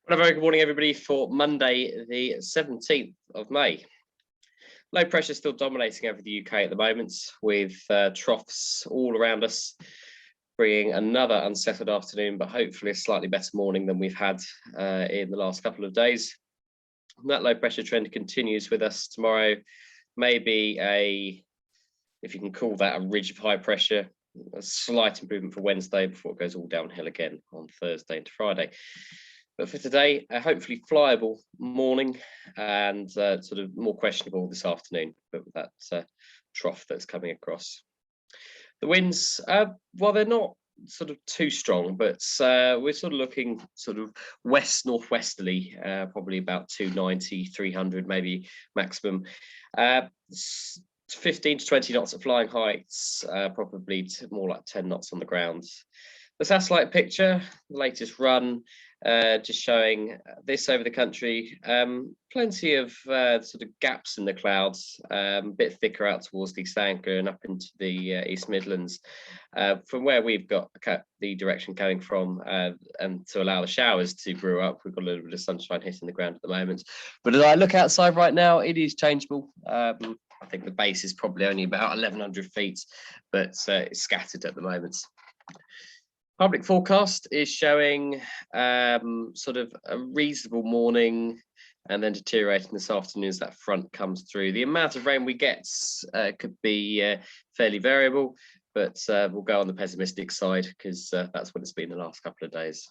Well, a very good morning, everybody, for Monday, the 17th of May. Low pressure still dominating over the UK at the moment, with troughs all around us, bringing another unsettled afternoon, but hopefully a slightly better morning than we've had in the last couple of days. And that low pressure trend continues with us tomorrow. Maybe if you can call that a ridge of high pressure, a slight improvement for Wednesday before it goes all downhill again on Thursday into Friday. But for today, a hopefully flyable morning and sort of more questionable this afternoon, but with that trough that's coming across. The winds, well, they're not sort of too strong, but we're sort of looking sort of west-northwesterly, probably about 290, 300 maybe maximum. 15 to 20 knots at flying heights, probably more like 10 knots on the ground. The satellite picture, the latest run, just showing this over the country. Plenty of sort of gaps in the clouds, a bit thicker out towards the East Anglia and up into the East Midlands. From where we've got the direction coming from, and to allow the showers to brew up, we've got a little bit of sunshine hitting the ground at the moment. But as I look outside right now, it is changeable. I think the base is probably only about 1,100 feet, but it's scattered at the moment. Public forecast is showing sort of a reasonable morning and then deteriorating this afternoon as that front comes through. The amount of rain we get could be fairly variable, but we'll go on the pessimistic side because that's what it's been the last couple of days.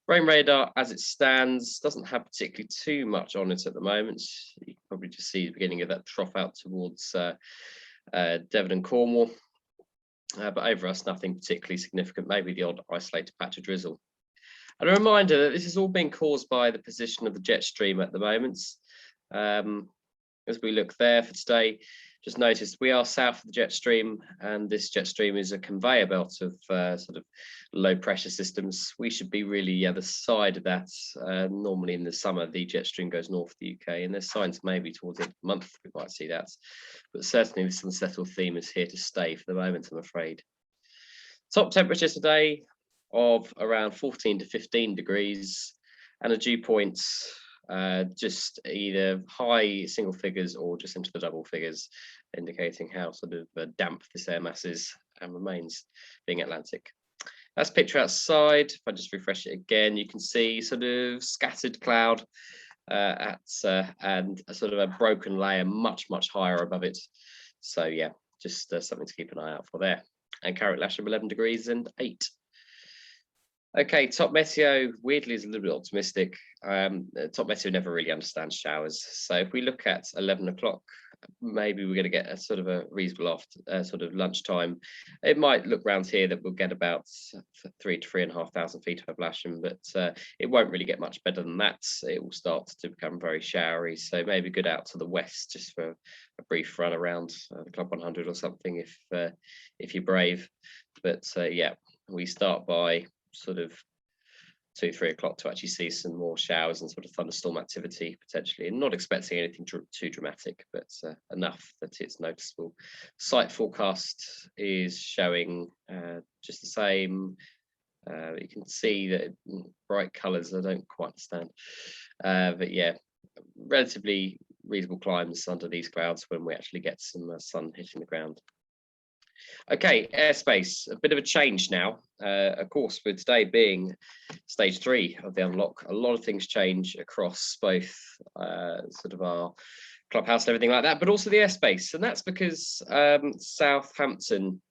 Rain radar as it stands doesn't have particularly too much on it at the moment. You can probably just see the beginning of that trough out towards Devon and Cornwall. But over us, nothing particularly significant, maybe the odd isolated patch of drizzle. And a reminder that this is all being caused by the position of the jet stream at the moment. As we look there for today, just notice we are south of the jet stream, and this jet stream is a conveyor belt of sort of low pressure systems. We should be really the other side of that. Normally in the summer, the jet stream goes north of the UK, and there's signs maybe towards the end of the month we might see that. But certainly this unsettled theme is here to stay for the moment, I'm afraid. Top temperature today of around 14 to 15 degrees, and a dew point just either high single figures or just into the double figures, indicating how sort of damp this air mass is and remains being Atlantic. That's picture outside. If I just refresh it again, you can see sort of scattered cloud and a sort of a broken layer much higher above it. So yeah, just something to keep an eye out for there. And current Lasham 11 degrees and 8. Okay, top meteo weirdly is a little bit optimistic. Top meteo never really understands showers. So if we look at 11 o'clock, maybe we're going to get a sort of a reasonable sort of lunchtime. It might look round here that we'll get about 3,000 to 3,500 feet of Lasham, but it won't really get much better than that. It will start to become very showery. So maybe good out to the west just for a brief run around the Club 100 or something if you're brave. But yeah, we start by sort of 2-3 o'clock to actually see some more showers and sort of thunderstorm activity potentially, and not expecting anything too dramatic, but enough that it's noticeable. Site forecast is showing just the same. You can see that bright colours I don't quite understand, but yeah, relatively reasonable climbs under these clouds when we actually get some sun hitting the ground. Okay, airspace, a bit of a change now. Of course, with today being stage 3 of the unlock, a lot of things change across both sort of our clubhouse and everything like that, but also the airspace. And that's because Southampton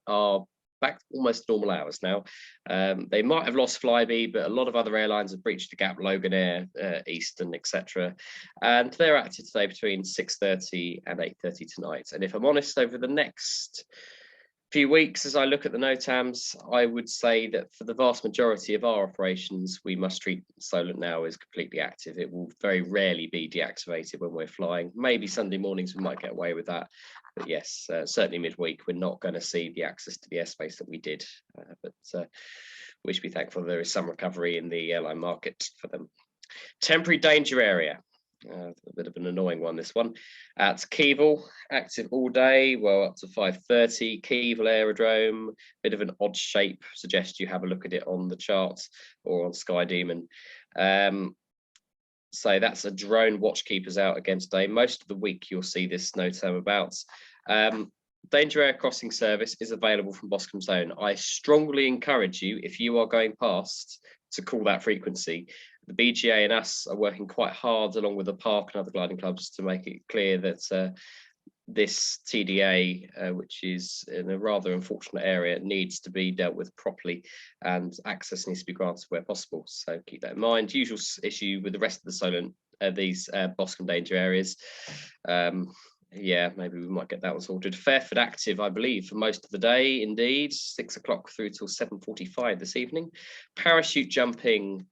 are back to almost normal hours now. They might have lost Flybe, but a lot of other airlines have breached the gap, Logan Air, Eastern, etc. And they're active today between 6:30 and 8:30 tonight. And if I'm honest, over the next few weeks, as I look at the NOTAMs, I would say that for the vast majority of our operations, we must treat Solent now as completely active. It will very rarely be deactivated when we're flying. Maybe Sunday mornings we might get away with that. But yes, certainly midweek, we're not going to see the access to the airspace that we did. But we should be thankful there is some recovery in the airline market for them. Temporary danger area. A bit of an annoying one, this one. At Keevil, active all day, well up to 5:30. Keevil Aerodrome, bit of an odd shape. Suggest you have a look at it on the charts or on Sky Demon. So that's a drone watch keepers out against day. Most of the week you'll see this no term about. Danger air crossing service is available from Boscombe Zone. I strongly encourage you, if you are going past, to call that frequency. The BGA and us are working quite hard along with the park and other gliding clubs to make it clear that this TDA, which is in a rather unfortunate area, needs to be dealt with properly and access needs to be granted where possible. So keep that in mind. Usual issue with the rest of the Solent, these Boscombe danger areas. Yeah, maybe we might get that one sorted. Fairford active, I believe, for most of the day, indeed, 6 o'clock through till 7:45 this evening. Parachute jumping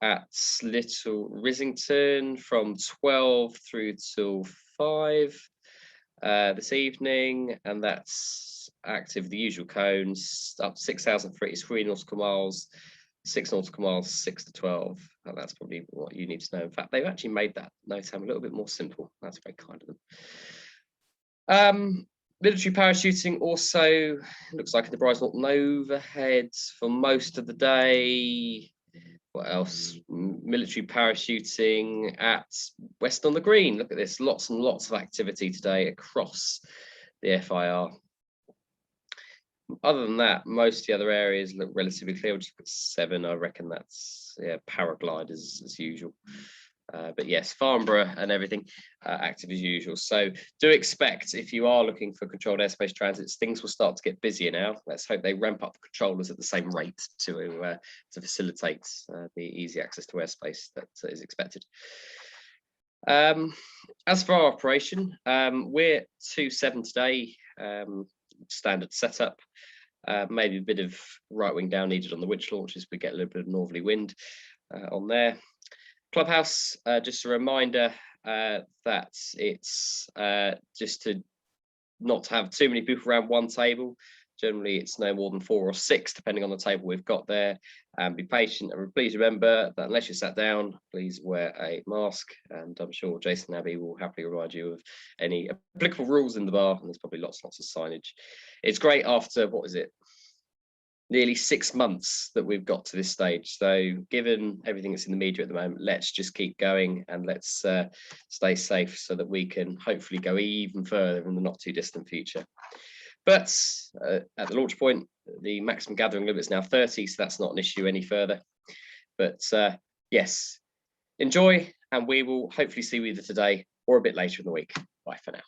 at Little Risington from 12 through till 5 this evening, and that's active, the usual cones, up to 6,000 feet is 3 nautical miles, 6 nautical miles, 6 to 12. And that's probably what you need to know. In fact, they've actually made that NOTAM a little bit more simple. That's very kind of them. Military parachuting also looks like the Bryce Norton overhead for most of the day. What else? Military parachuting at West on the Green. Look at this, lots and lots of activity today across the FIR. Other than that, most of the other areas look relatively clear. We'll just put 7. I reckon that's paragliders as usual. But yes, Farnborough and everything active as usual. So do expect, if you are looking for controlled airspace transits, things will start to get busier now. Let's hope they ramp up the controllers at the same rate to facilitate the easy access to airspace that is expected. As for our operation, we're 2-7 today, standard setup. Maybe a bit of right wing down needed on the winch launches. We get a little bit of northerly wind on there. Clubhouse, just a reminder that it's just to not have too many people around one table. Generally, it's no more than 4 or 6, depending on the table we've got there. And be patient, and please remember that unless you're sat down, please wear a mask. And I'm sure Jason Abbey will happily remind you of any applicable rules in the bar, and there's probably lots of signage. It's great after, what is it, nearly 6 months that we've got to this stage. So given everything that's in the media at the moment, let's just keep going and let's stay safe so that we can hopefully go even further in the not too distant future. But at the launch point, the maximum gathering limit is now 30, so that's not an issue any further. But yes, enjoy, and we will hopefully see you either today or a bit later in the week. Bye for now.